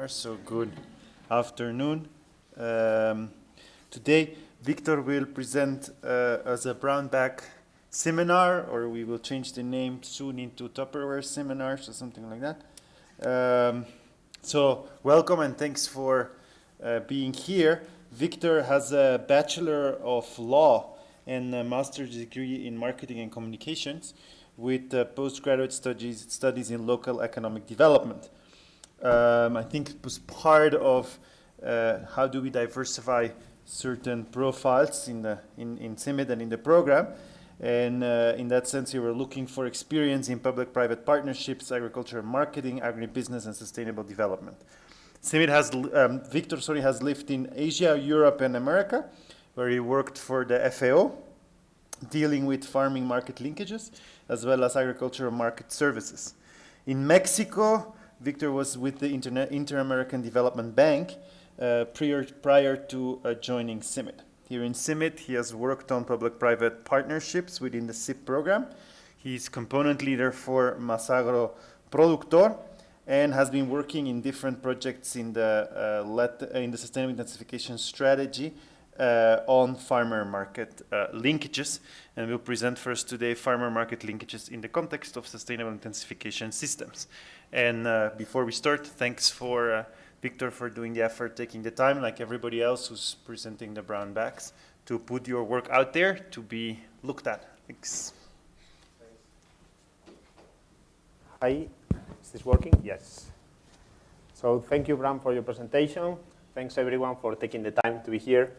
So good afternoon. Today, Victor will present as a brown bag seminar, or we will change the name soon into Tupperware seminars or something like that. So welcome and thanks for being here. Victor has a Bachelor of Law and a master's degree in Marketing and Communications with postgraduate studies in local economic development. I think it was part of how do we diversify certain profiles in CIMID and in the program. And in that sense, you were looking for experience in public-private partnerships, agriculture and marketing, agribusiness, and sustainable development. CIMID has, Victor has lived in Asia, Europe, and America, where he worked for the FAO, dealing with farming market linkages, as well as agricultural market services. In Mexico, Victor was with the Inter-American Development Bank prior to joining CIMID. Here in CIMID, he has worked on public-private partnerships within the SIP program. He's component leader for Masagro Productor and has been working in different projects in the sustainable intensification strategy on farmer market linkages, and we'll present first today farmer market linkages in the context of sustainable intensification systems. And before we start, thanks for Victor for doing the effort, taking the time, like everybody else who's presenting the brown bags, to put your work out there to be looked at. Thanks. Hi, is this working? Yes. So thank you, Bram, for your presentation. Thanks everyone for taking the time to be here.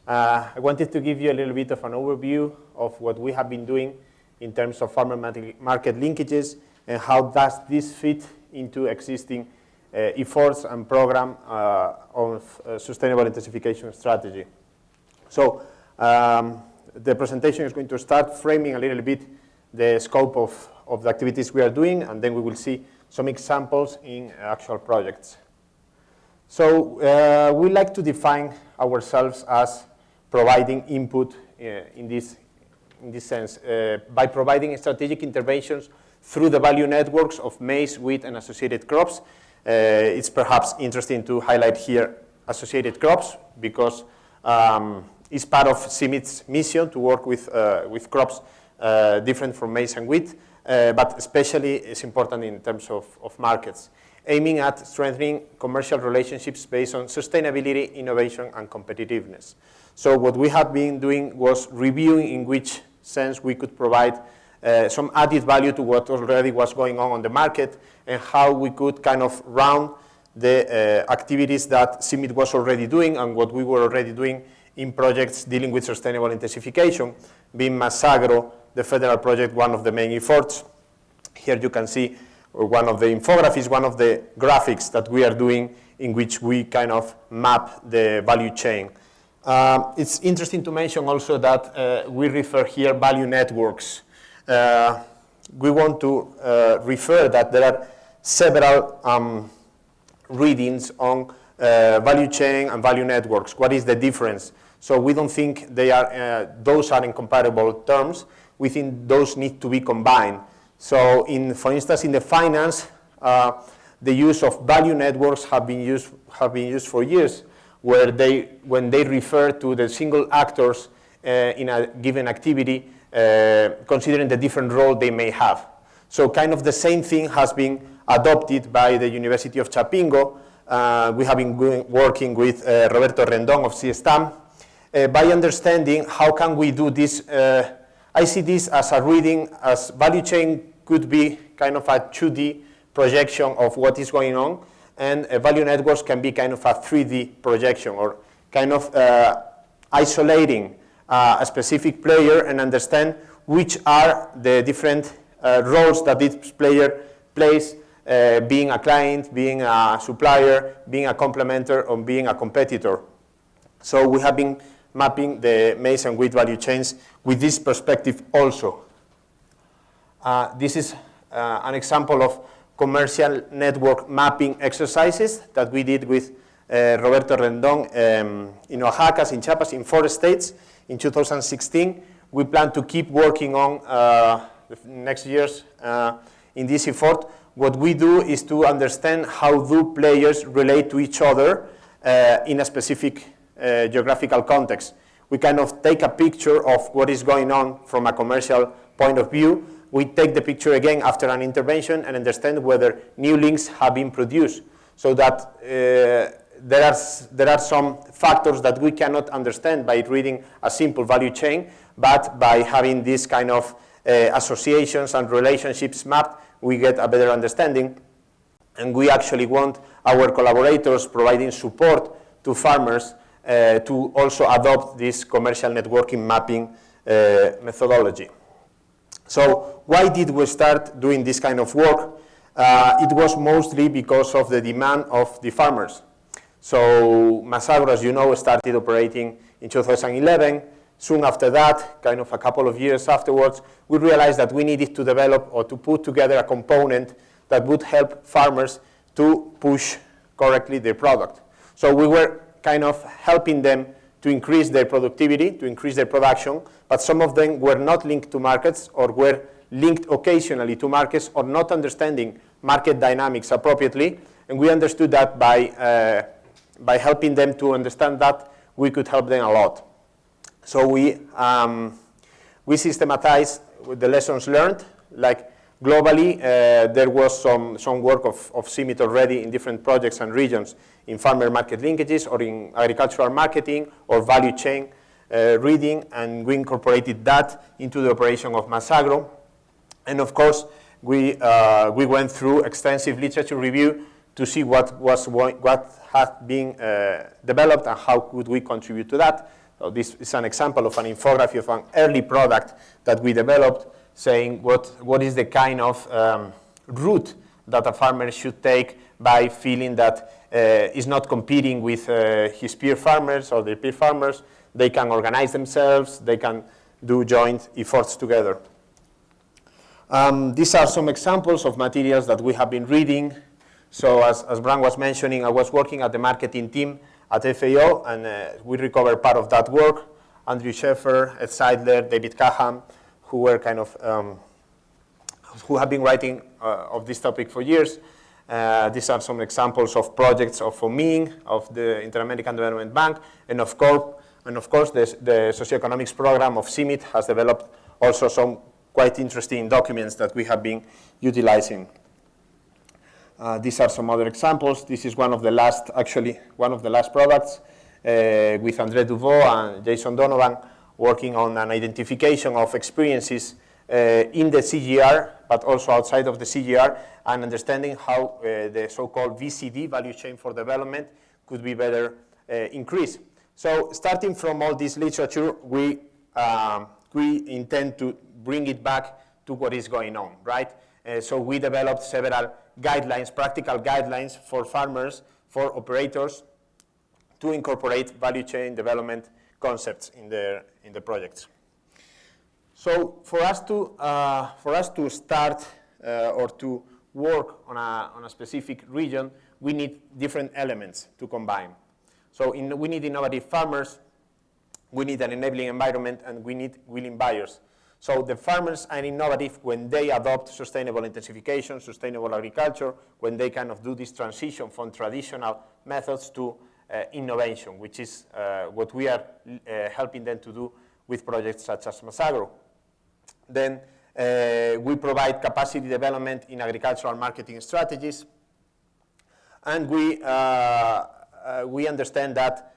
I wanted to give you a little bit of an overview of what we have been doing in terms of farmer market linkages and how does this fit into existing efforts and program of sustainable intensification strategy. So the presentation is going to start framing a little bit the scope of the activities we are doing, and then we will see some examples in actual projects. So we like to define ourselves as providing input in this sense by providing strategic interventions through the value networks of maize, wheat, and associated crops. It's perhaps interesting to highlight here associated crops because it's part of CIMID's mission to work with crops different from maize and wheat, but especially it's important in terms of markets, aiming at strengthening commercial relationships based on sustainability, innovation, and competitiveness. So what we have been doing was reviewing in which sense we could provide some added value to what already was going on the market and how we could kind of round the activities that CIMID was already doing and what we were already doing in projects dealing with sustainable intensification, being Masagro, the federal project, one of the main efforts. Here you can see one of the infographies, one of the graphics that we are doing in which we kind of map the value chain. It's interesting to mention also that we refer here value networks. We want to refer that there are several readings on value chain and value networks. What is the difference? So we don't think they are; those are incompatible terms. We think those need to be combined. So, for instance, in the finance, the use of value networks have been used for years, where when they refer to the single actors in a given activity, considering the different role they may have. So kind of the same thing has been adopted by the University of Chapingo. We have been working with Roberto Rendon of CSTAM by understanding how can we do this. I see this as a reading, as value chain could be kind of a 2D projection of what is going on, and value networks can be kind of a 3D projection, or kind of isolating a specific player and understand which are the different roles that each player plays, being a client, being a supplier, being a complementer, or being a competitor. So we have been mapping the maize and wheat value chains with this perspective also. This is an example of commercial network mapping exercises that we did with Roberto Rendon in Oaxaca, in Chiapas, in 4 states in 2016. We plan to keep working on the next years in this effort what we do is to understand how do players relate to each other in a specific geographical context. We kind of take a picture of what is going on from a commercial point of view. We take the picture again after an intervention and understand whether new links have been produced, so that there are some factors that we cannot understand by reading a simple value chain, but by having these kind of associations and relationships mapped, we get a better understanding. And we actually want our collaborators providing support to farmers to also adopt this commercial networking mapping methodology. So why did we start doing this kind of work? It was mostly because of the demand of the farmers. So Masagro, as you know, started operating in 2011. Soon after that, kind of a couple of years afterwards, we realized that we needed to develop or to put together a component that would help farmers to push correctly their product. So we were kind of helping them to increase their productivity, to increase their production, but some of them were not linked to markets or were linked occasionally to markets or not understanding market dynamics appropriately. And we understood that by helping them to understand that, we could help them a lot. So we systematized the lessons learned. Like globally, there was some work of CIMIT already in different projects and regions in farmer market linkages or in agricultural marketing or value chain reading, and we incorporated that into the operation of Masagro. And of course, we went through extensive literature review to see what had been developed and how could we contribute to that. So this is an example of an infography of an early product that we developed, saying what is the kind of route that a farmer should take by feeling that is not competing with his peer farmers or their peer farmers. They can organize themselves, they can do joint efforts together. These are some examples of materials that we have been reading. So as Bram was mentioning, I was working at the marketing team at FAO, and we recovered part of that work. Andrew Sheffer, Ed Seidler, David Caham, who were kind of, who have been writing of this topic for years. These are some examples of projects of FOMIN, of the Inter-American Development Bank, and of course, the socioeconomics program of CIMIT has developed also some quite interesting documents that we have been utilizing. These are some other examples. This is one of the last products with André Duvaux and Jason Donovan working on an identification of experiences in the CGR, but also outside of the CGR, and understanding how the so-called VCD, value chain for development, could be better increased. So starting from all this literature, we intend to bring it back to what is going on, right? So we developed several guidelines, practical guidelines for farmers, for operators, to incorporate value chain development concepts in the projects. So for us to start or to work on a specific region, we need different elements to combine. So we need innovative farmers, we need an enabling environment, and we need willing buyers. So the farmers are innovative when they adopt sustainable intensification, sustainable agriculture, when they kind of do this transition from traditional methods to innovation, which is what we are helping them to do with projects such as Masagro. Then we provide capacity development in agricultural marketing strategies, and we understand that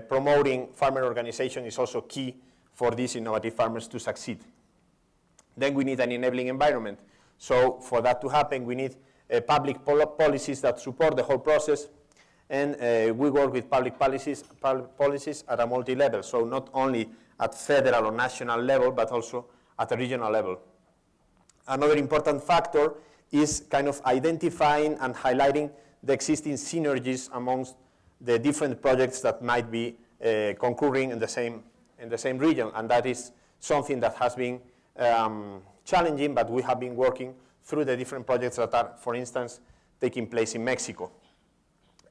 promoting farmer organization is also key for these innovative farmers to succeed. Then we need an enabling environment. So for that to happen, we need public policies that support the whole process, and we work with public policies at a multi-level, so not only at federal or national level, but also at a regional level. Another important factor is kind of identifying and highlighting the existing synergies amongst the different projects that might be concurring in the same region, and that is something that has been challenging, but we have been working through the different projects that are, for instance, taking place in Mexico.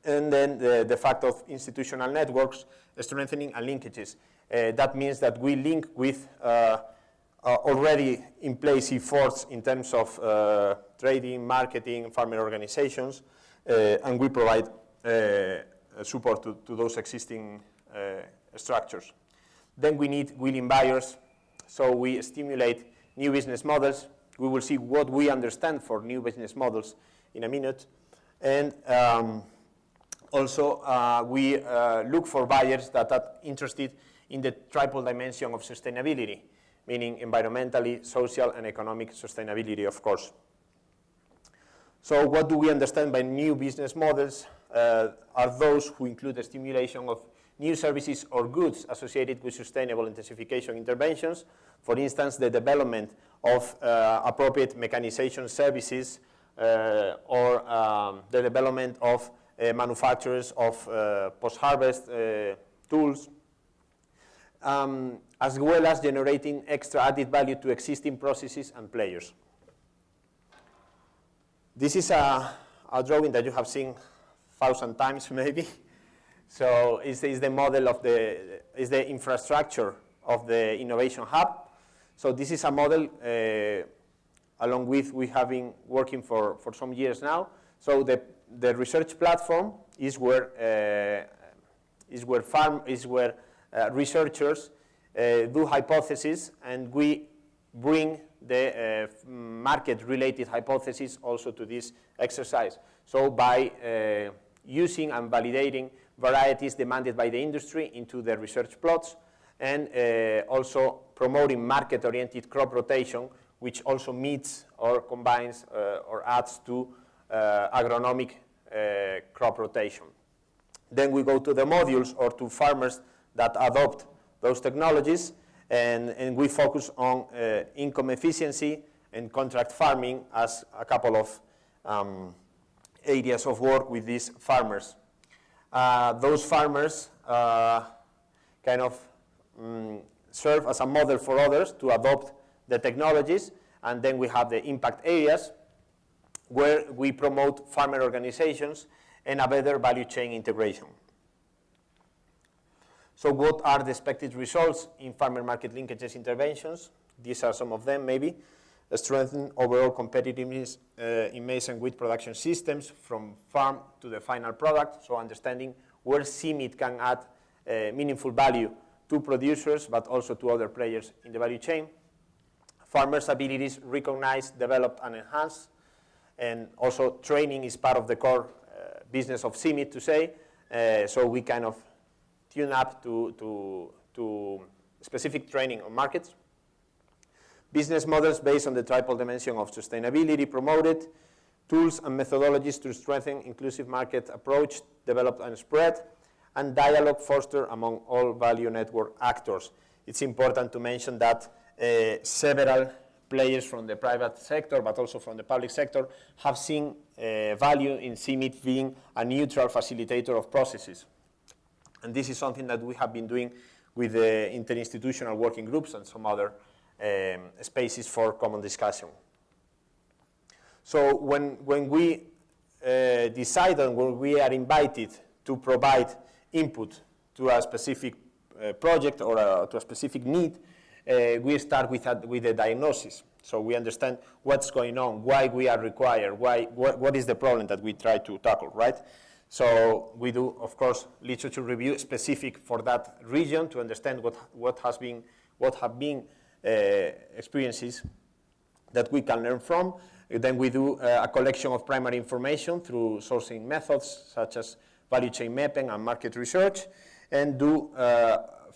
And then the fact of institutional networks, strengthening and linkages. That means that we link with already in place efforts in terms of trading, marketing, farmer organizations, and we provide support to those existing structures. Then we need willing buyers, so we stimulate new business models. We will see what we understand for new business models in a minute. And also, we look for buyers that are interested in the triple dimension of sustainability, meaning environmentally, social, and economic sustainability, of course. So what do we understand by new business models? Are those who include the stimulation of new services or goods associated with sustainable intensification interventions. For instance, the development of appropriate mechanization services or the development of manufacturers of post-harvest tools, as well as generating extra added value to existing processes and players. This is a drawing that you have seen 1,000 times maybe. So it's the model of is the infrastructure of the innovation hub. So this is a model along with we have been working for some years now. So the research platform is where researchers do hypotheses, and we bring the market-related hypotheses also to this exercise. So by using and validating varieties demanded by the industry into the research plots, and also promoting market-oriented crop rotation, which also meets or combines or adds to agronomic crop rotation. Then we go to the modules or to farmers that adopt those technologies, and we focus on income efficiency and contract farming as a couple of areas of work with these farmers. Those farmers kind of serve as a model for others to adopt the technologies, and then we have the impact areas where we promote farmer organizations and a better value chain integration. So what are the expected results in farmer market linkages interventions? These are some of them maybe. Strengthen overall competitiveness in maize and wheat production systems from farm to the final product, so understanding where CMIT can add meaningful value to producers, but also to other players in the value chain. Farmers' abilities recognized, developed, and enhanced, and also training is part of the core business of CMIT to say, so we kind of tune up to specific training on markets. Business models based on the triple dimension of sustainability promoted, tools and methodologies to strengthen inclusive market approach developed and spread, and dialogue fostered among all value network actors. It's important to mention that several players from the private sector, but also from the public sector, have seen value in CMIT being a neutral facilitator of processes. And this is something that we have been doing with the interinstitutional working groups and some other spaces for common discussion. So when we decide and when we are invited to provide input to a specific project or to a specific need, we start with the diagnosis. So we understand what's going on, why we are required, what is the problem that we try to tackle, right? So we do, of course, literature review specific for that region to understand what have been experiences that we can learn from. Then we do a collection of primary information through sourcing methods such as value chain mapping and market research, and do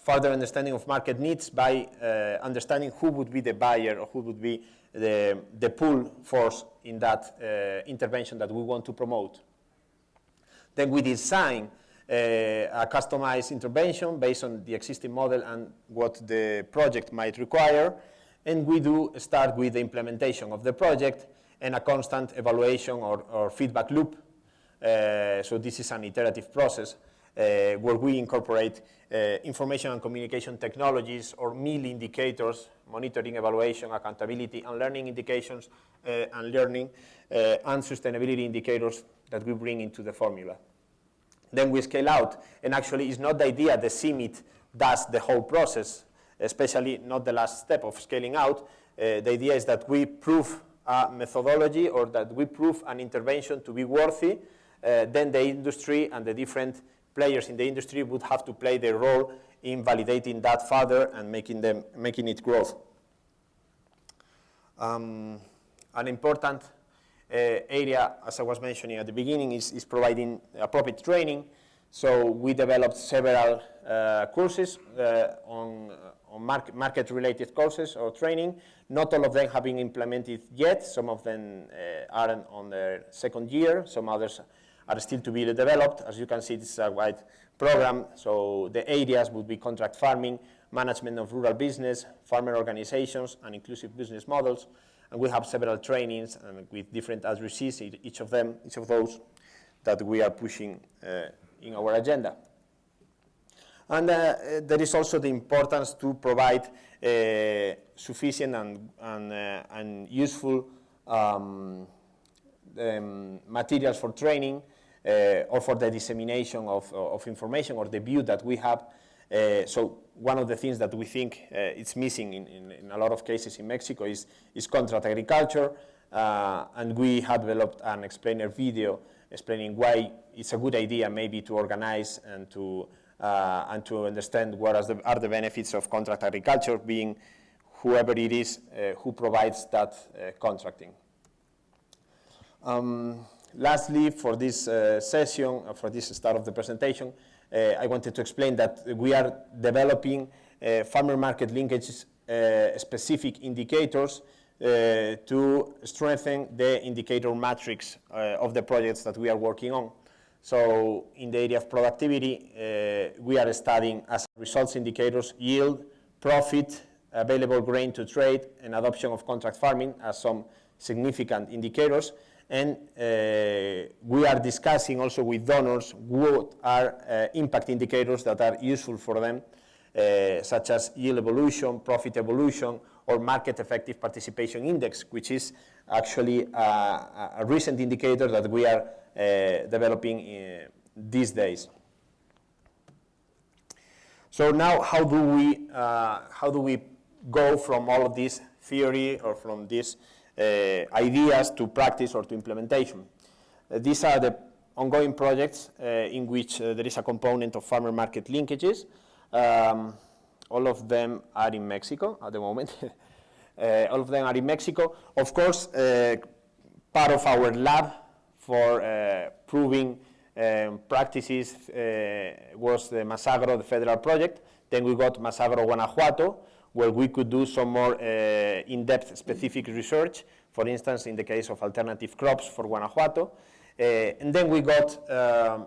further understanding of market needs by understanding who would be the buyer or who would be the pull force in that intervention that we want to promote. Then we design a customized intervention based on the existing model and what the project might require, and we do start with the implementation of the project and a constant evaluation or feedback loop. So this is an iterative process where we incorporate information and communication technologies or meal indicators, monitoring, evaluation, accountability, and learning indications, and learning and sustainability indicators that we bring into the formula. Then we scale out, and actually it's not the idea the CMIT does the whole process, especially not the last step of scaling out. The idea is that we prove a methodology or that we prove an intervention to be worthy, then the industry and the different players in the industry would have to play their role in validating that further and making it growth. An important area, as I was mentioning at the beginning, is providing appropriate training. So we developed several courses on market-related courses or training. Not all of them have been implemented yet. Some of them are on their second year. Some others are still to be developed. As you can see, this is a wide program. So the areas would be contract farming, management of rural business, farmer organizations, and inclusive business models. And we have several trainings and with different addresses, each of those that we are pushing in our agenda. And there is also the importance to provide sufficient and useful materials for training or for the dissemination of information or the view that we have. So one of the things that we think it's missing in a lot of cases in Mexico is contract agriculture, and we have developed an explainer video explaining why it's a good idea maybe to organize and to understand what are the benefits of contract agriculture, being whoever it is who provides that contracting. Lastly, for this session, for this start of the presentation, I wanted to explain that we are developing farmer market linkages specific indicators to strengthen the indicator matrix of the projects that we are working on. So in the area of productivity, we are studying as results indicators yield, profit, available grain to trade, and adoption of contract farming as some significant indicators. And we are discussing also with donors what are impact indicators that are useful for them, such as yield evolution, profit evolution, or market effective participation index, which is actually a recent indicator that we are developing these days. So now, how do we go from all of this theory or from these ideas to practice or to implementation? These are the ongoing projects in which there is a component of farmer market linkages. All of them are in Mexico at the moment. All of them are in Mexico. Of course, part of our lab for proving practices was the Masagro, the federal project. Then we got Masagro Guanajuato, where we could do some more in-depth specific research, for instance, in the case of alternative crops for Guanajuato. And then we got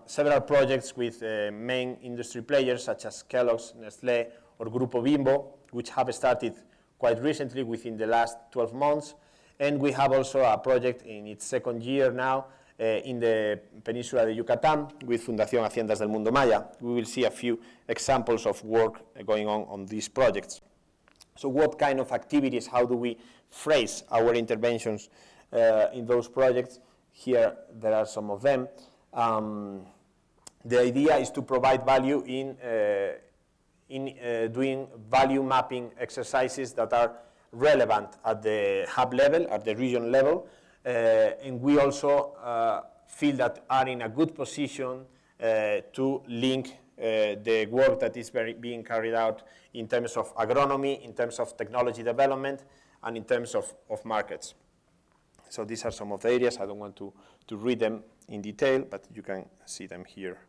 several projects with main industry players such as Kellogg's, Nestlé, or Grupo Bimbo, which have started quite recently within the last 12 months. And we have also a project in its second year now in the Peninsula de Yucatan with Fundación Haciendas del Mundo Maya. We will see a few examples of work going on these projects. So what kind of activities, how do we phrase our interventions in those projects? Here there are some of them. The idea is to provide value in doing value mapping exercises that are relevant at the hub level, at the region level, and we also feel that are in a good position to link the work that is being carried out in terms of agronomy, in terms of technology development, and in terms of markets. So these are some of the areas. I don't want to read them in detail, but you can see them here.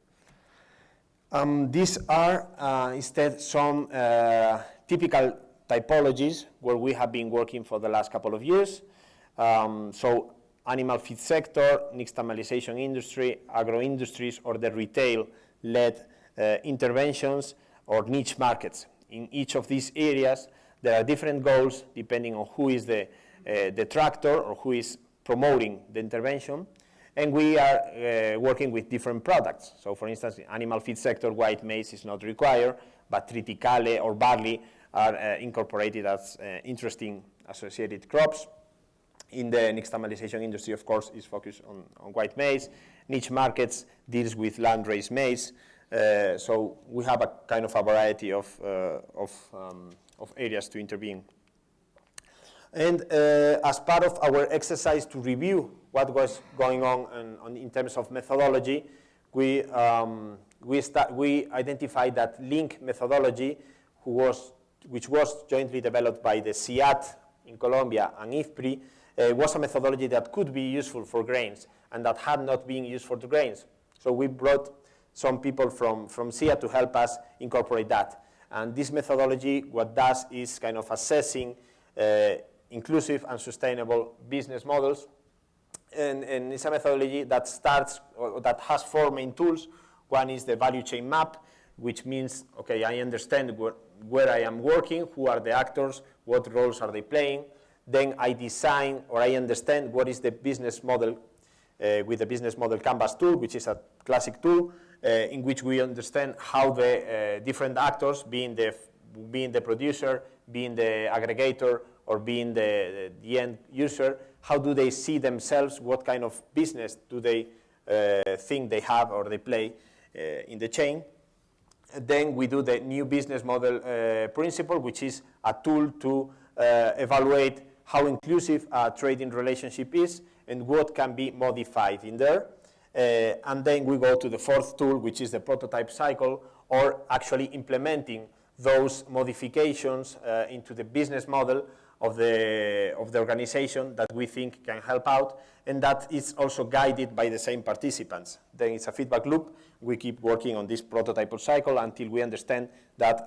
These are instead some typical typologies where we have been working for the last couple of years. So animal feed sector, nixtamalization industry, agro-industries, or the retail-led interventions or niche markets. In each of these areas, there are different goals depending on who is the detractor or who is promoting the intervention. And we are working with different products. So for instance, in animal feed sector, white maize is not required, but triticale or barley are incorporated as interesting associated crops. In the nixtamalization industry, of course, is focused on white maize. Niche markets deals with land-raised maize. So we have a kind of a variety of areas to intervene. And as part of our exercise to review what was going on in terms of methodology, we identified that link methodology, which was jointly developed by the CIAT in Colombia and IFPRI, was a methodology that could be useful for grains and that had not been used for the grains. So we brought some people from CIAT to help us incorporate that. And this methodology, what does is kind of assessing inclusive and sustainable business models. And it's a methodology that starts, or that has 4 main tools. One is the value chain map, which means, okay, I understand where I am working, who are the actors, what roles are they playing. Then I design, or I understand what is the business model with the business model canvas tool, which is a classic tool in which we understand how the different actors, being the producer, being the aggregator, or being the end user, how do they see themselves, what kind of business do they think they have or they play in the chain. And then we do the new business model principle, which is a tool to evaluate how inclusive a trading relationship is and what can be modified in there. And then we go to the 4th tool, which is the prototype cycle, or actually implementing those modifications into the business model of the organization that we think can help out, and that is also guided by the same participants. Then it's a feedback loop. We keep working on this prototype cycle until we understand that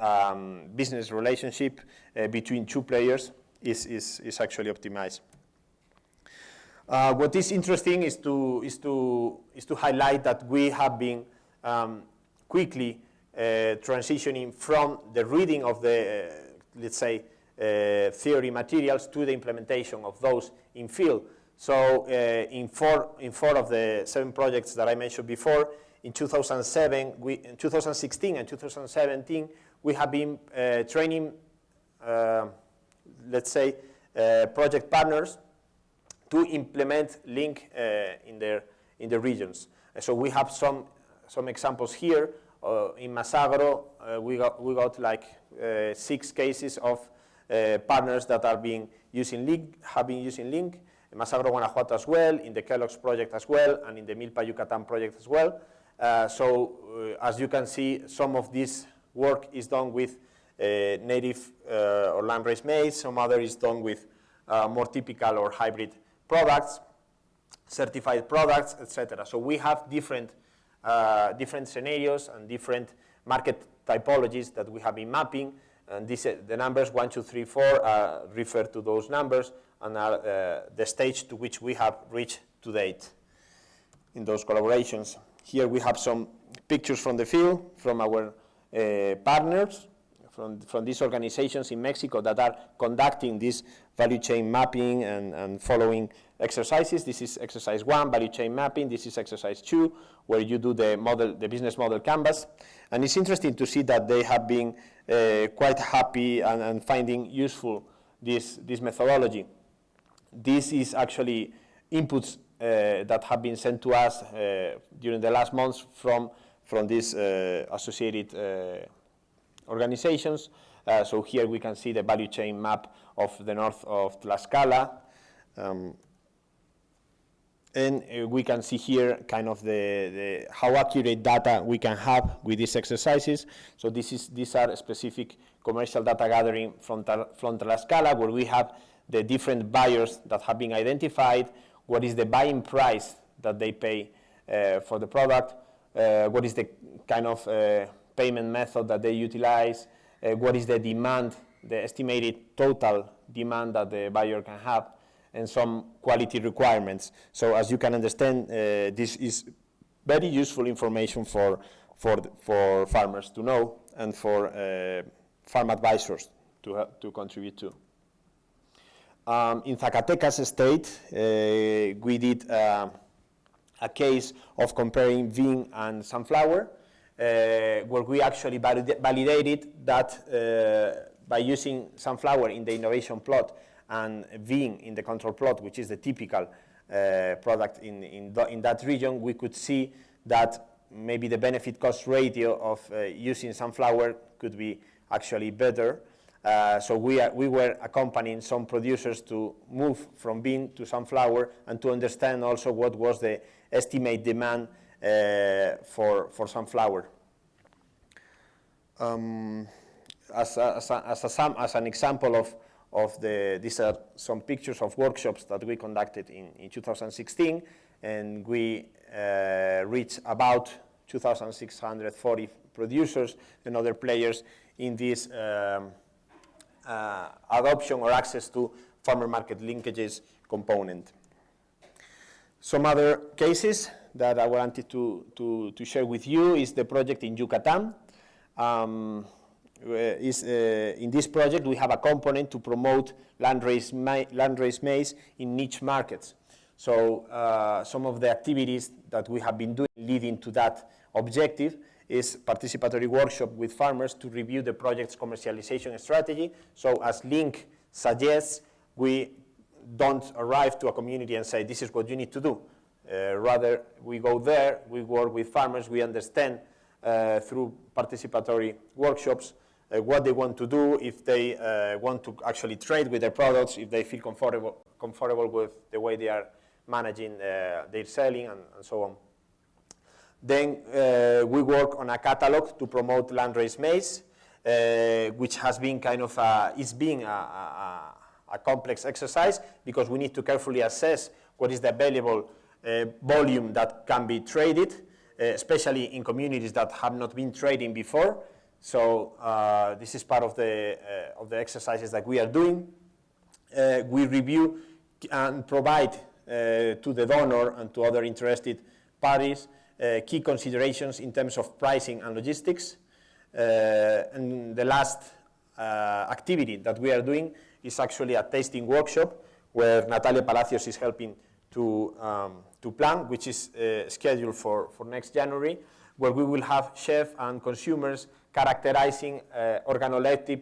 business relationship between 2 players is actually optimized. What is interesting is to highlight that we have been quickly transitioning from the reading of the, let's say, theory materials to the implementation of those in field. So in four of the 7 projects that I mentioned before, in 2016 and 2017, we have been training, let's say, project partners to implement link in the regions. So we have some examples here. In Masagro, we got like 6 cases of partners that have been using link. In Masagro, Guanajuato as well, in the Kellogg's project as well, and in the Milpa Yucatan project as well. So as you can see, some of this work is done with native or land-raised maize. Some other is done with more typical or hybrid products, certified products, etc. So we have different scenarios and different market typologies that we have been mapping. And the numbers 1, 2, 3, 4 refer to those numbers and are the stage to which we have reached to date in those collaborations. Here we have some pictures from the field, from our partners, from these organizations in Mexico that are conducting this value chain mapping and following exercises. This is exercise 1, value chain mapping. This is exercise 2, where you do the business model canvas. And it's interesting to see that they have been quite happy and finding useful this methodology. This is actually inputs that have been sent to us during the last months from these associated organizations. So here we can see the value chain map of the north of Tlaxcala. And we can see here kind of the how accurate data we can have with these exercises. So these are specific commercial data gathering from Tlaxcala, where we have the different buyers that have been identified, what is the buying price that they pay for the product, what is the kind of payment method that they utilize, what is the demand, the estimated total demand that the buyer can have, and some quality requirements. So as you can understand, this is very useful information for farmers to know and for farm advisors to contribute to. In Zacatecas state, we did a case of comparing bean and sunflower, where we actually validated that by using sunflower in the innovation plot and bean in the control plot, which is the typical product in that region, we could see that maybe the benefit-cost ratio of using sunflower could be actually better. So we were accompanying some producers to move from bean to sunflower and to understand also what was the estimate demand for sunflower. As an example of these are some pictures of workshops that we conducted in 2016, and we reached about 2,640 producers and other players in this adoption or access to farmer market linkages component. Some other cases that I wanted to share with you is the project in Yucatan. In this project, we have a component to promote landraised maize in niche markets. So some of the activities that we have been doing leading to that objective is participatory workshop with farmers to review the project's commercialization strategy. So as Link suggests, we don't arrive to a community and say, this is what you need to do. Rather, we go there, we work with farmers, we understand through participatory workshops what they want to do, if they want to actually trade with their products, if they feel comfortable with the way they are managing their selling and so on. Then we work on a catalog to promote landraised maize, which has been kind of a complex exercise because we need to carefully assess what is the available volume that can be traded, especially in communities that have not been trading before. So this is part of the exercises that we are doing. We review and provide to the donor and to other interested parties key considerations in terms of pricing and logistics. And the last activity that we are doing is actually a tasting workshop where Natalia Palacios is helping to plan, which is scheduled for next January, where we will have chefs and consumers characterizing organoleptic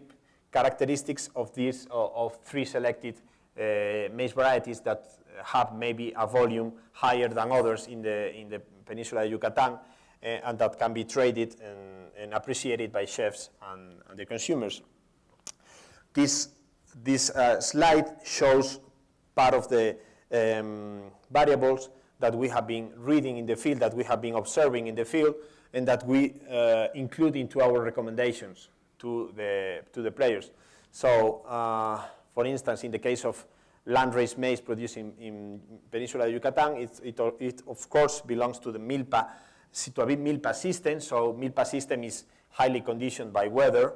characteristics of these of 3 selected maize varieties that have maybe a volume higher than others in the peninsula of Yucatan, and that can be traded and appreciated by chefs and the consumers. This slide shows part of the variables that we have been reading in the field, that we have been observing in the field, and that we include into our recommendations to the players. So, for instance, in the case of landraised maize produced in Peninsula of Yucatan, it of course belongs to the milpa system. So milpa system is highly conditioned by weather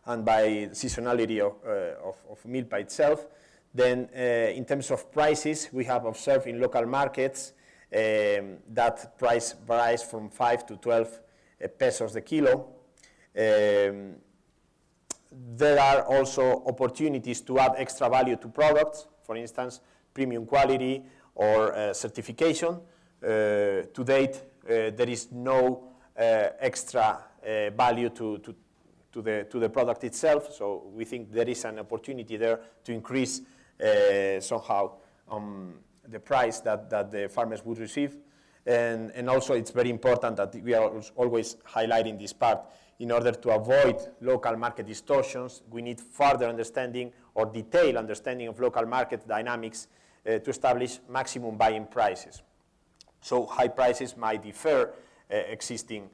and by seasonality of milpa itself. Then in terms of prices, we have observed in local markets that price varies from 5 to 12 pesos the kilo. There are also opportunities to add extra value to products, for instance, premium quality or certification. To date, there is no extra value to the product itself, so we think there is an opportunity there to increase somehow the price that the farmers would receive. And also it's very important that we are always highlighting this part. In order to avoid local market distortions, we need further understanding or detailed understanding of local market dynamics to establish maximum buying prices. So high prices might defer existing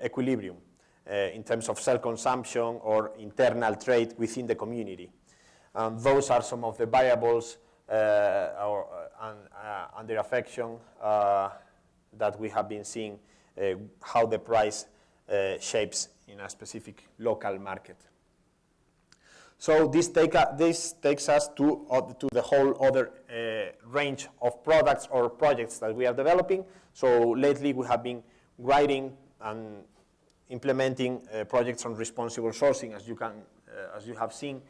equilibrium in terms of self-consumption or internal trade within the community. Those are some of the variables under affection that we have been seeing how the price shapes in a specific local market. So this takes us to the whole other range of products or projects that we are developing. So lately we have been writing and implementing projects on responsible sourcing, as you have seen.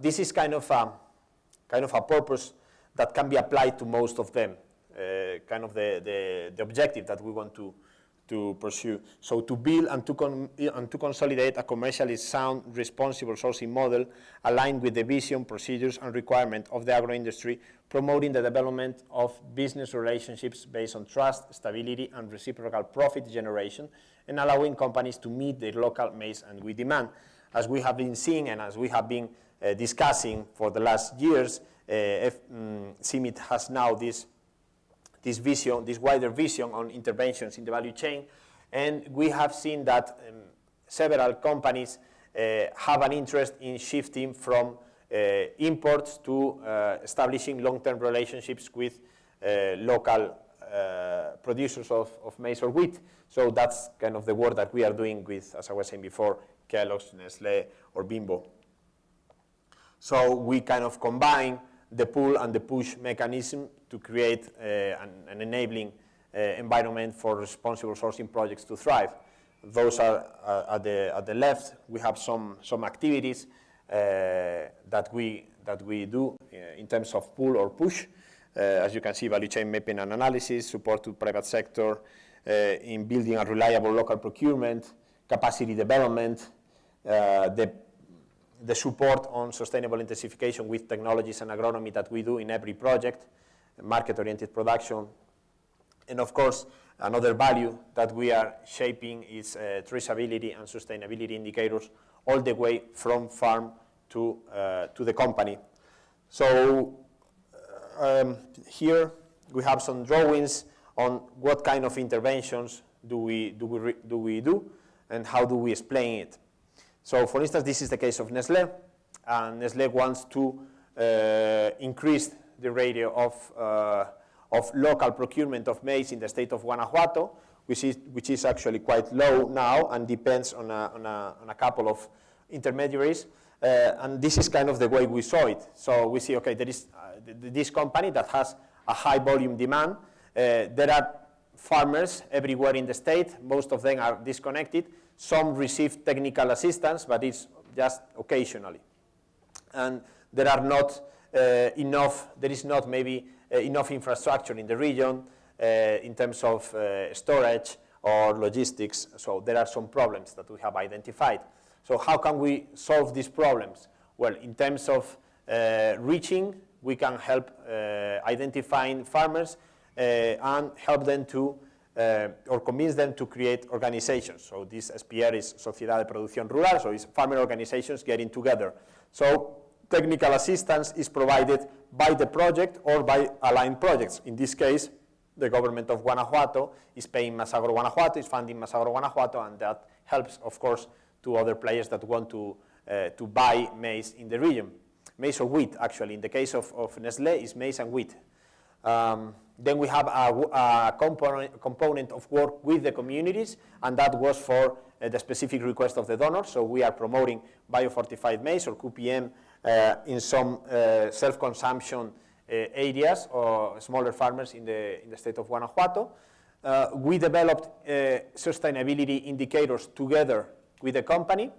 This is kind of a purpose that can be applied to most of them. Kind of the objective that we want to pursue. So to build and to consolidate a commercially sound, responsible sourcing model aligned with the vision, procedures, and requirement of the agro-industry, promoting the development of business relationships based on trust, stability, and reciprocal profit generation, and allowing companies to meet their local maize and wheat demand. as we have been seeing and as we have been discussing for the last years, CIMIT has now this vision, this wider vision on interventions in the value chain, and we have seen that several companies have an interest in shifting from imports to establishing long-term relationships with local producers of maize or wheat. So that's kind of the work that we are doing with, as I was saying before, Kellogg's, Nestlé, or Bimbo. So we kind of combine the pull and the push mechanism to create an enabling environment for responsible sourcing projects to thrive. Those are at the left. We have some activities that we do in terms of pull or push. As you can see, value chain mapping and analysis, support to private sector in building a reliable local procurement, capacity development, the support on sustainable intensification with technologies and agronomy that we do in every project, market-oriented production. And of course, another value that we are shaping is traceability and sustainability indicators all the way from farm to the company. So here we have some drawings on what kind of interventions do we do and how do we explain it. So for instance, this is the case of Nestlé, and Nestlé wants to increase the ratio of local procurement of maize in the state of Guanajuato, which is actually quite low now and depends on a couple of intermediaries. And this is kind of the way we saw it. So we see, okay, there is this company that has a high volume demand. There are farmers everywhere in the state. Most of them are disconnected. Some receive technical assistance, but it's just occasionally. And there are not enough infrastructure in the region in terms of storage or logistics. So there are some problems that we have identified. So how can we solve these problems? Well, in terms of reaching, we can help identifying farmers and help them to, or convince them to create organizations. So this SPR is Sociedad de Producción Rural, so it's farmer organizations getting together. So technical assistance is provided by the project or by aligned projects. In this case, the government of Guanajuato is paying Masagro Guanajuato, is funding Masagro Guanajuato, and that helps, of course, to other players that want to buy maize in the region. Maize or wheat, actually. In the case of Nestlé, it's maize and wheat. Then we have a component of work with the communities, and that was for the specific request of the donor. So we are promoting biofortified maize or QPM in some self-consumption areas or smaller farmers in the state of Guanajuato. We developed sustainability indicators together with the company,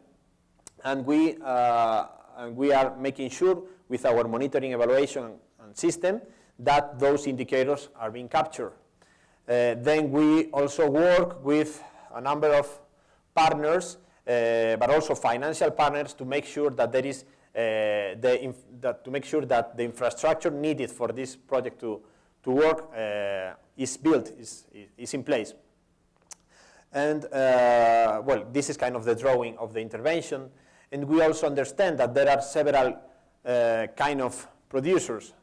and we are making sure with our monitoring, evaluation, and system that those indicators are being captured. Then we also work with a number of partners, but also financial partners, to make sure that there is to make sure that the infrastructure needed for this project to work is built, is in place. And well, this is kind of the drawing of the intervention. And we also understand that there are several kind of producers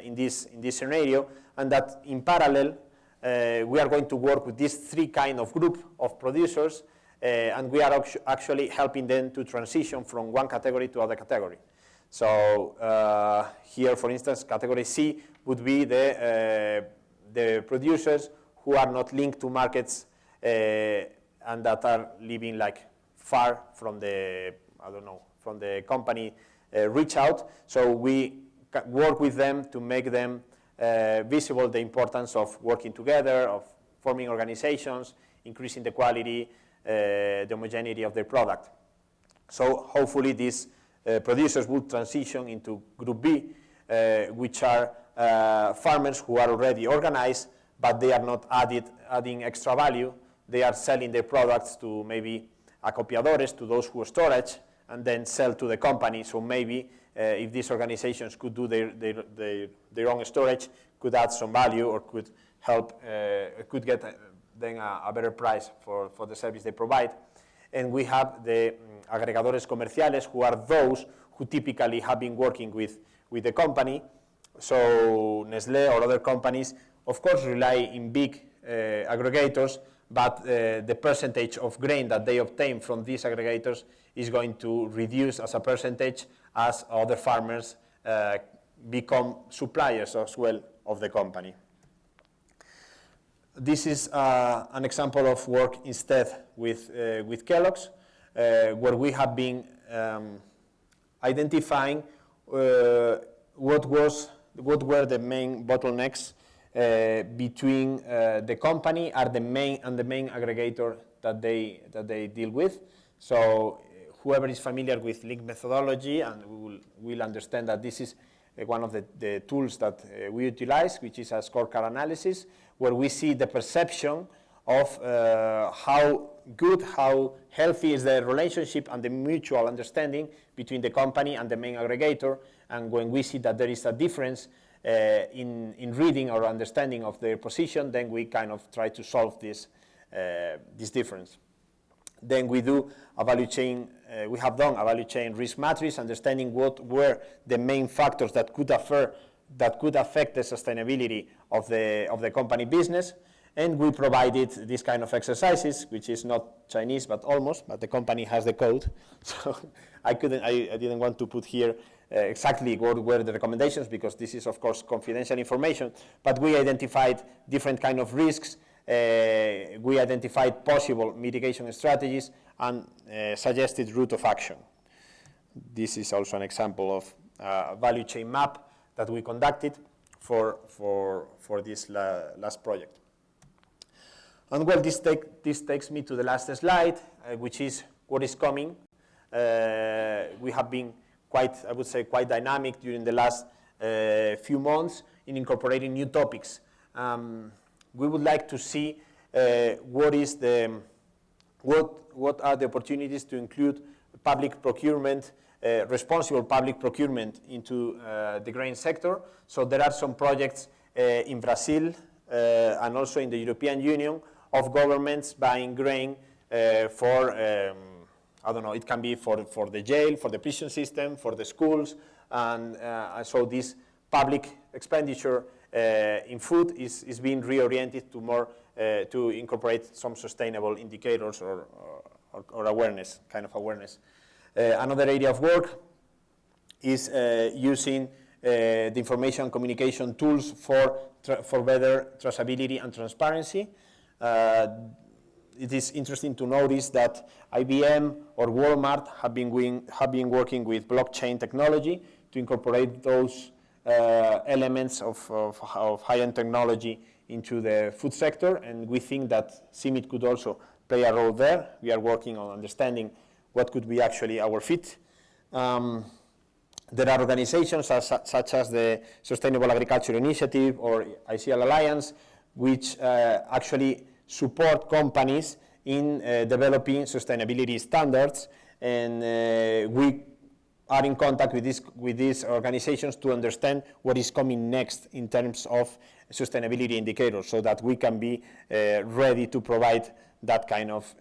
in this scenario, and that in parallel we are going to work with these three kind of group of producers, and we are actually helping them to transition from one category to other category. So here, for instance, category C would be the producers who are not linked to markets and that are living like far from the, I don't know, from the company reach out. So we work with them to make them visible the importance of working together, of forming organizations, increasing the quality, the homogeneity of their product. So hopefully these producers will transition into Group B, which are farmers who are already organized, but they are not adding extra value. They are selling their products to maybe acopiadores, to those who storage, and then sell to the company. So maybe if these organizations could do their own storage, could add some value, or could help, could get then a better price for the service they provide. and we have the agregadores comerciales, who are those who typically have been working with the company. So Nestlé or other companies, of course, rely in big aggregators, but the percentage of grain that they obtain from these aggregators is going to reduce as a percentage as other farmers become suppliers as well of the company. This is an example of work instead with Kellogg's, where we have been identifying what were the main bottlenecks between the company and the main aggregator that they deal with. So whoever is familiar with link methodology and will understand that this is one of the tools that we utilize, which is a scorecard analysis, where we see the perception of how good, how healthy is the relationship and the mutual understanding between the company and the main aggregator. And when we see that there is a difference in reading or understanding of their position, then we kind of try to solve this difference. Then we do a value chain, we have done a value chain risk matrix, understanding what were the main factors that could affect the sustainability of the company business. And we provided this kind of exercises, which is not Chinese, but almost, but the company has the code. So I didn't want to put here exactly what were the recommendations, because this is, of course, confidential information, but we identified different kind of risks. We identified possible mitigation strategies and suggested route of action. This is also an example of a value chain map that we conducted for this last project. And well, this takes me to the last slide, which is what is coming. We have been quite, I would say, quite dynamic during the last few months in incorporating new topics. We would like to see what are the opportunities to include public procurement, responsible public procurement into the grain sector. So there are some projects in Brazil and also in the European Union of governments buying grain for, I don't know, it can be for the jail, for the prison system, for the schools, and so this public expenditure in food is being reoriented to more to incorporate some sustainable indicators or awareness, kind of awareness. Another area of work is using the information communication tools for better traceability and transparency. It is interesting to notice that IBM or Walmart have been working with blockchain technology to incorporate those elements of high-end technology into the food sector, and we think that CIMIT could also play a role there. We are working on understanding what could be actually our fit. There are organizations such as the Sustainable Agriculture Initiative or ICL Alliance, which actually support companies in developing sustainability standards, and we are in contact with these organizations to understand what is coming next in terms of sustainability indicators, so that we can be ready to provide that kind of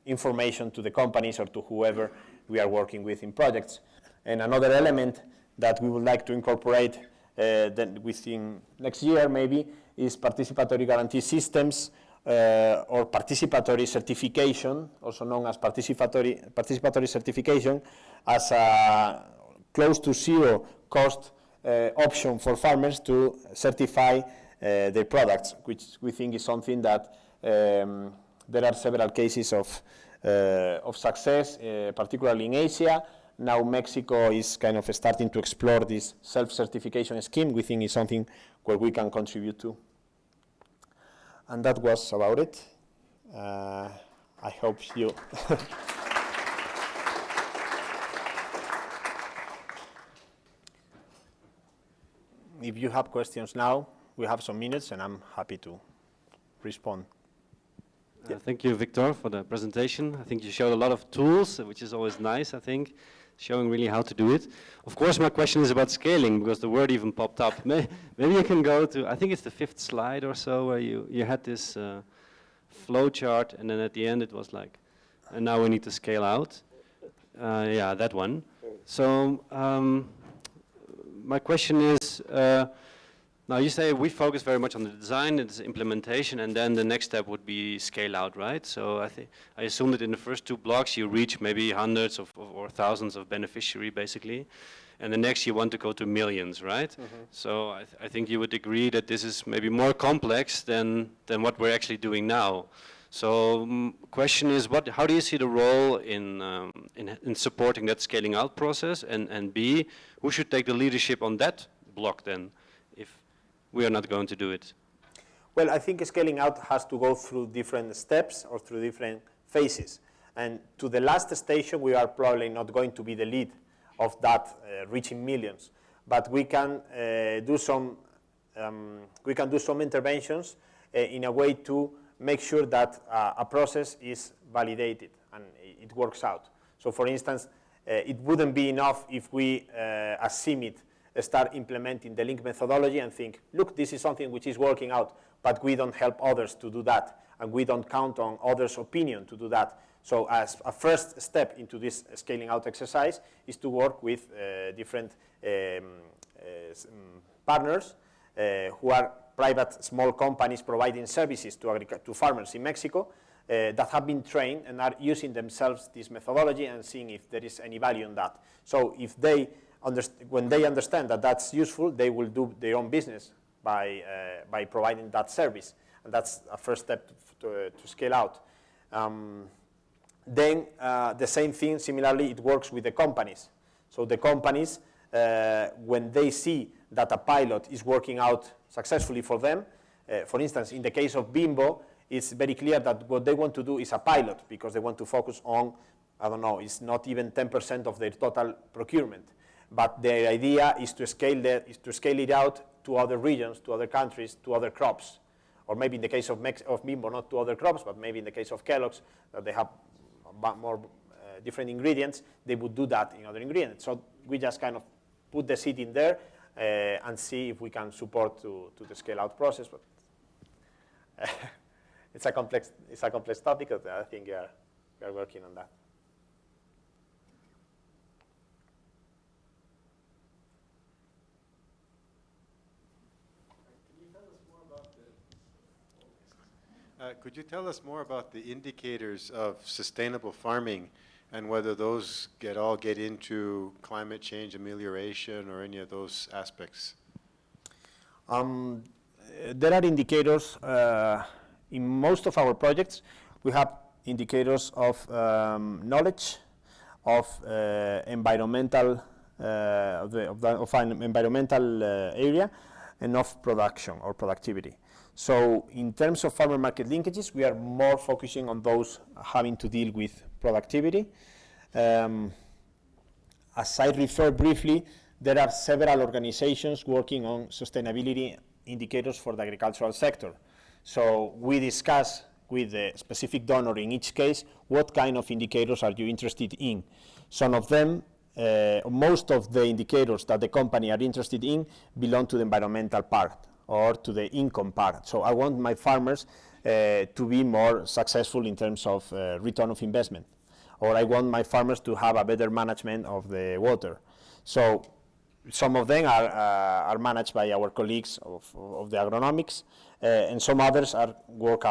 information to the companies or to whoever we are working with in projects. And another element that we would like to incorporate within next year maybe is participatory guarantee systems or participatory certification, also known as participatory certification, as a close to zero cost option for farmers to certify their products, which we think is something that there are several cases of success, particularly in Asia. Now Mexico is kind of starting to explore this self-certification scheme. We think it's something where we can contribute to. And that was about it. I hope you... If you have questions now, we have some minutes and I'm happy to respond. Thank you, Victor, for the presentation. I think you showed a lot of tools, which is always nice, I think, showing really how to do it. Of course, my question is about scaling, because the word even popped up. Maybe you can go to, I think it's the 5th slide or so, where you had this flow chart, and then at the end it was like and now we need to scale out. Yeah, that one. So my question is, now you say we focus very much on the design, it's implementation, and then the next step would be scale out, right? So I assume that in the first two blocks you reach maybe hundreds or thousands of beneficiary basically, and the next you want to go to millions, right? Mm-hmm. So I think you would agree that this is maybe more complex than what we're actually doing now. So question is, how do you see the role in supporting that scaling out process, and B, who should take the leadership on that block then, if we are not going to do it? Well, I think scaling out has to go through different steps or through different phases. And to the last station, we are probably not going to be the lead of that reaching millions, but we can do some interventions in a way to make sure that a process is validated and it works out. So, for instance, it wouldn't be enough if we, as CIMIT, start implementing the link methodology and think, look, this is something which is working out, but we don't help others to do that, and we don't count on others' opinion to do that. So as a first step into this scaling out exercise is to work with different partners who are private small companies providing services to farmers in Mexico that have been trained and are using themselves this methodology and seeing if there is any value in that. So if they when they understand that that's useful, they will do their own business by providing that service. And that's a first step to scale out. Then the same thing, similarly, it works with the companies. So the companies, when they see that a pilot is working out successfully for them, for instance, in the case of Bimbo, it's very clear that what they want to do is a pilot because they want to focus on, I don't know, it's not even 10% of their total procurement. But the idea is to scale it out to other regions, to other countries, to other crops. Or maybe in the case of Bimbo, not to other crops, but maybe in the case of Kellogg's, that they have more different ingredients, they would do that in other ingredients. So we just kind of put the seed in there and see if we can support to the scale out process. But it's a complex topic. I think we are working on that. Could you tell us more about the indicators of sustainable farming and whether those all get into climate change amelioration or any of those aspects? There are indicators in most of our projects. We have indicators of knowledge, of environmental of an environmental area, and of production or productivity. So in terms of farmer market linkages, we are more focusing on those having to deal with productivity. As I referred briefly, there are several organizations working on sustainability indicators for the agricultural sector. So we discuss with the specific donor in each case, what kind of indicators are you interested in? Some of them, most of the indicators that the company are interested in belong to the environmental part or to the income part. So I want my farmers to be more successful in terms of return of investment, or I want my farmers to have a better management of the water. So some of them are managed by our colleagues of the agronomics, and some others are worked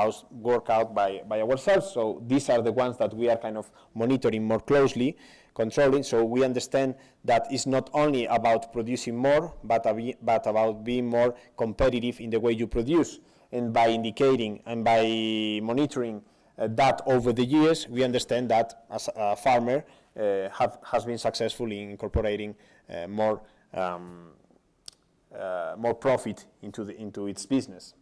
out by ourselves. So these are the ones that we are kind of monitoring more closely, controlling, so we understand that it's not only about producing more, but about being more competitive in the way you produce. And by indicating and by monitoring that over the years, we understand that as a farmer has been successful in incorporating more profit into its business.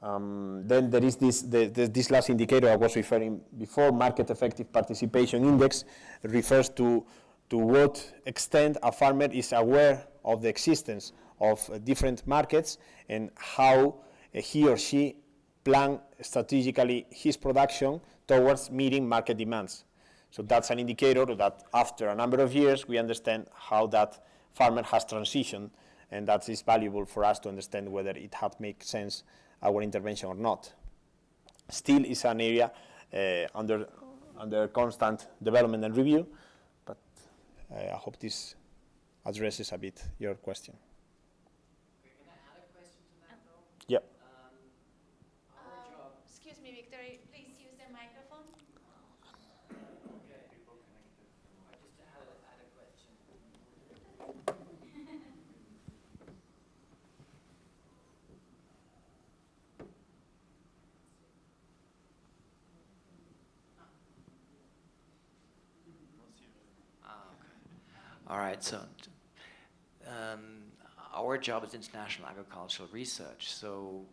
Then there is this last indicator I was referring before, market effective participation index, refers to what extent a farmer is aware of the existence of different markets and how he or she plan strategically his production towards meeting market demands. So that's an indicator that after a number of years we understand how that farmer has transitioned, and that is valuable for us to understand whether it had made sense our intervention or not. Still is an area under under constant development and review, but I hope this addresses a bit your question. Okay, can I add a question to that though? Yep. Our job. Excuse me, Victor, please use the microphone. Okay. I just add a question. Okay. All right. So, our job is international agricultural research. So,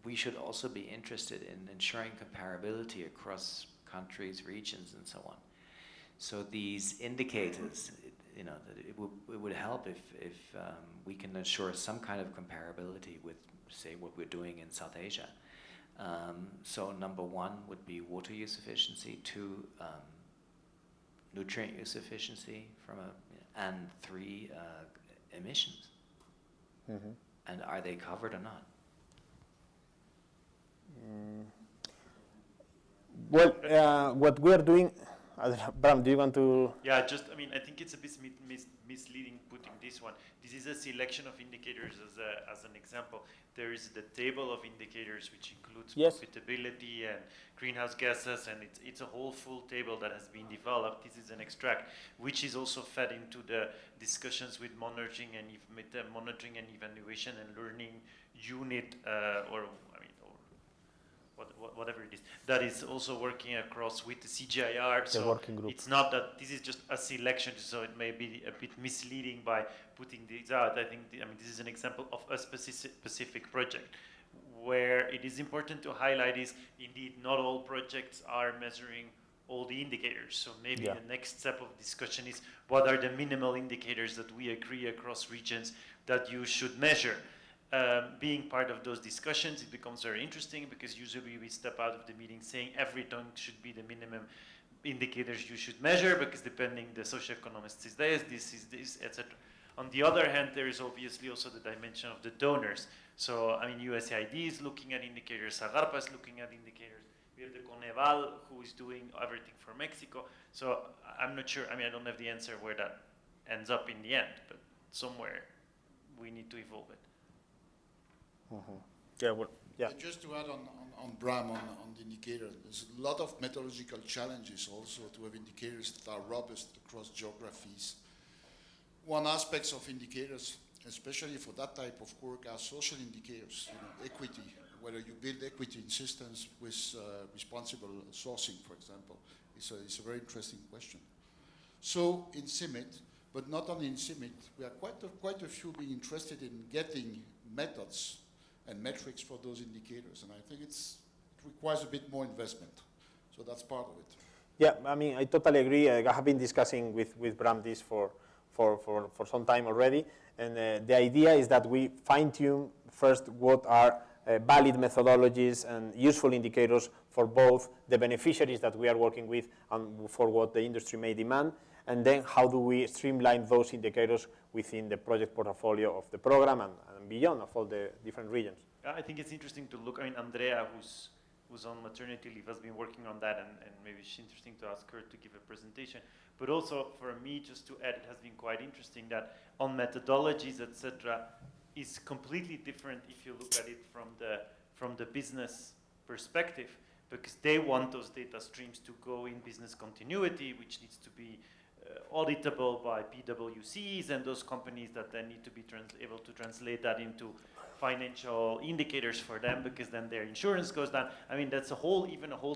we should also be interested in ensuring comparability across countries, regions, and so on. So these indicators, it would help if we can ensure some kind of comparability with, say, what we're doing in South Asia. So number one would be water use efficiency, two, nutrient use efficiency and three, emissions. Mm-hmm. And are they covered or not? Well, what we are doing, Bram, do you want to? Yeah, I think it's a bit misleading putting this one. This is a selection of indicators as an example. There is the table of indicators which includes Yes. profitability and greenhouse gases, and it's a whole full table that has been developed. This is an extract which is also fed into the discussions with monitoring and evaluation and learning unit, whatever it is, that is also working across with the CGIAR. The working group. It's not that this is just a selection, so it may be a bit misleading by putting these out. I think, this is an example of a specific project. Where it is important to highlight is, indeed, not all projects are measuring all the indicators. So maybe the next step of discussion is, what are the minimal indicators that we agree across regions that you should measure? Being part of those discussions, it becomes very interesting, because usually we step out of the meeting saying everything should be the minimum indicators you should measure, because depending the socioeconomists is this, etc. On the other hand, there is obviously also the dimension of the donors. So, USAID is looking at indicators, Agarpa is looking at indicators, we have the Coneval who is doing everything for Mexico. So, I'm not sure, I don't have the answer where that ends up in the end, but somewhere we need to evolve it. Mm-hmm. Yeah, well, yeah. And just to add on Bram, on the indicator, there's a lot of methodological challenges also to have indicators that are robust across geographies. One aspect of indicators, especially for that type of work, are social indicators, equity, whether you build equity in systems with responsible sourcing, for example. It's a very interesting question. So in CIMIT, but not only in CIMIT, we are quite a few being interested in getting methods and metrics for those indicators, and I think it requires a bit more investment. So that's part of it. Yeah, I totally agree. I have been discussing with Bram this for some time already, and the idea is that we fine-tune first what are valid methodologies and useful indicators for both the beneficiaries that we are working with and for what the industry may demand, and then how do we streamline those indicators within the project portfolio of the program and beyond of all the different regions. I think it's interesting to look, Andrea, who's on maternity leave, has been working on that, and maybe it's interesting to ask her to give a presentation. But also for me, just to add, it has been quite interesting that on methodologies, etc., is completely different if you look at it from the business perspective, because they want those data streams to go in business continuity, which needs to be auditable by PwCs and those companies that then need to be able to translate that into financial indicators for them, because then their insurance goes down. That's a whole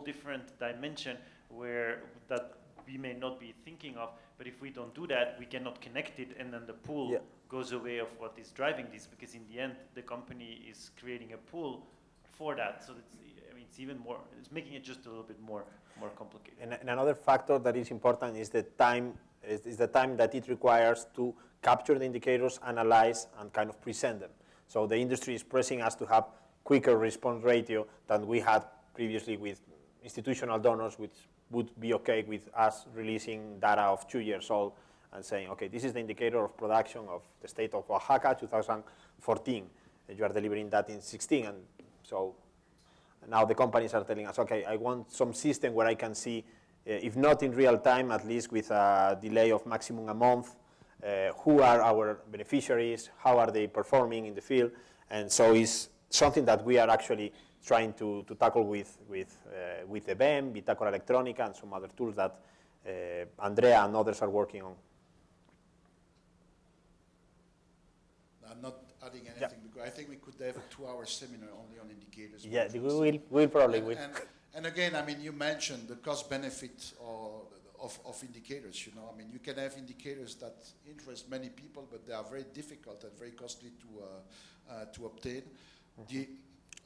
different dimension where that we may not be thinking of, but if we don't do that, we cannot connect it, and then the pool goes away of what is driving this, because in the end, the company is creating a pool for that. So it's even more, it's making it just a little bit more complicated. And another factor that is important is the time that it requires to capture the indicators, analyze, and kind of present them. So the industry is pressing us to have quicker response ratio than we had previously with institutional donors, which would be okay with us releasing data of 2 years old and saying, okay, this is the indicator of production of the state of Oaxaca 2014. You are delivering that in 16, and so now the companies are telling us, okay, I want some system where I can see if not in real time, at least with a delay of maximum a month, who are our beneficiaries, how are they performing in the field, and so it's something that we are actually trying to tackle with the BEM, Bitácora Electrónica, and some other tools that Andrea and others are working on. I'm not adding anything because I think we could have a 2-hour seminar only on indicators. Yeah, we'll probably will. And again, I mean, you mentioned the cost benefit of indicators. You know, I mean, you can have indicators that interest many people, but they are very difficult and very costly to obtain. The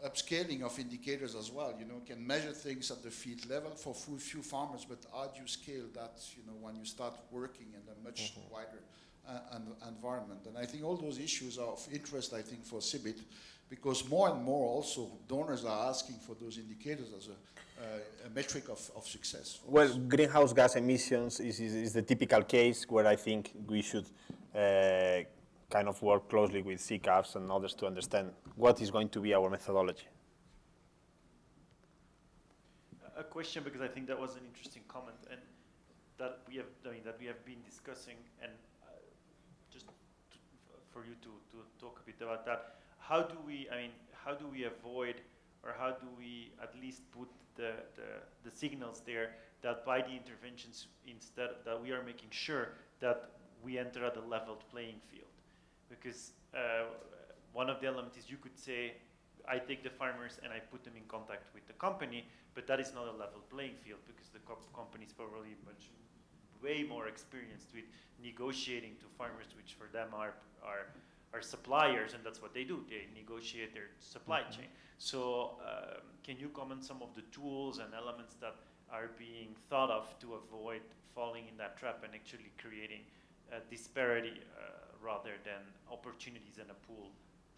upscaling of indicators as well, you know, can measure things at the field level for few farmers, but how do you scale that, you know, when you start working in a much wider environment? And I think all those issues are of interest, I think, for CBIT, because more and more also donors are asking for those indicators as a metric of success. Well, greenhouse gas emissions is the typical case where I think we should kind of work closely with CCAFs and others to understand what is going to be our methodology. A question, because I think that was an interesting comment, and that we have, been discussing, and just for you to talk a bit about that. How do we avoid, or how do we at least put the signals there that by the interventions, instead that we are making sure that we enter at a leveled playing field? Because one of the elements is, you could say, I take the farmers and I put them in contact with the company, but that is not a level playing field, because the company is probably way more experienced with negotiating to farmers, which for them are suppliers, and that's what they do. They negotiate their supply chain. So can you comment some of the tools and elements that are being thought of to avoid falling in that trap and actually creating disparity rather than opportunities in a pool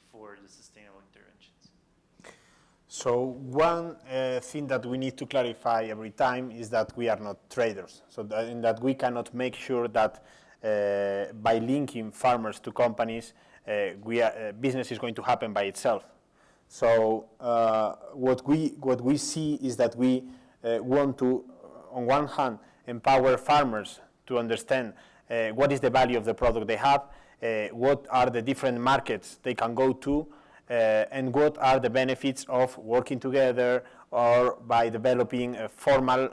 for the sustainable interventions? So one thing that we need to clarify every time is that we are not traders. So in that we cannot make sure that by linking farmers to companies, business is going to happen by itself. So what we see is that we want to, on one hand, empower farmers to understand what is the value of the product they have, what are the different markets they can go to, and what are the benefits of working together, or by developing a formal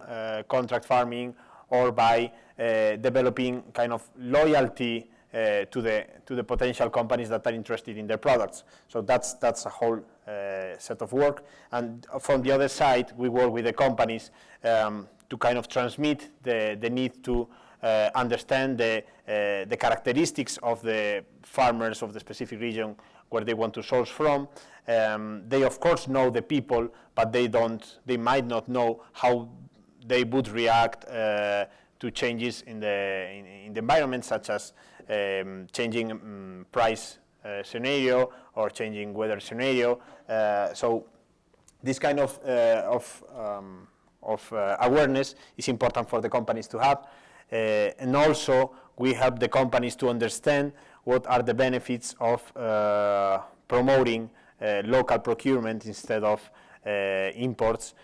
contract farming, or by developing kind of loyalty to the potential companies that are interested in their products. So that's a whole set of work. And from the other side, we work with the companies to kind of transmit the need to understand the characteristics of the farmers of the specific region where they want to source from. They of course know the people, but they might not know how they would react to changes in the environment, such as changing price scenario or changing weather scenario. So this kind of awareness is important for the companies to have. And also, we help the companies to understand what are the benefits of promoting local procurement instead of imports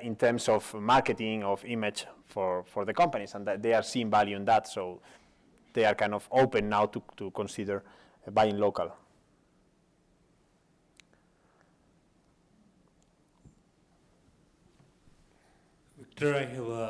in terms of marketing, of image for the companies, and that they are seeing value in that, so they are kind of open now to consider buying local. Victor, I have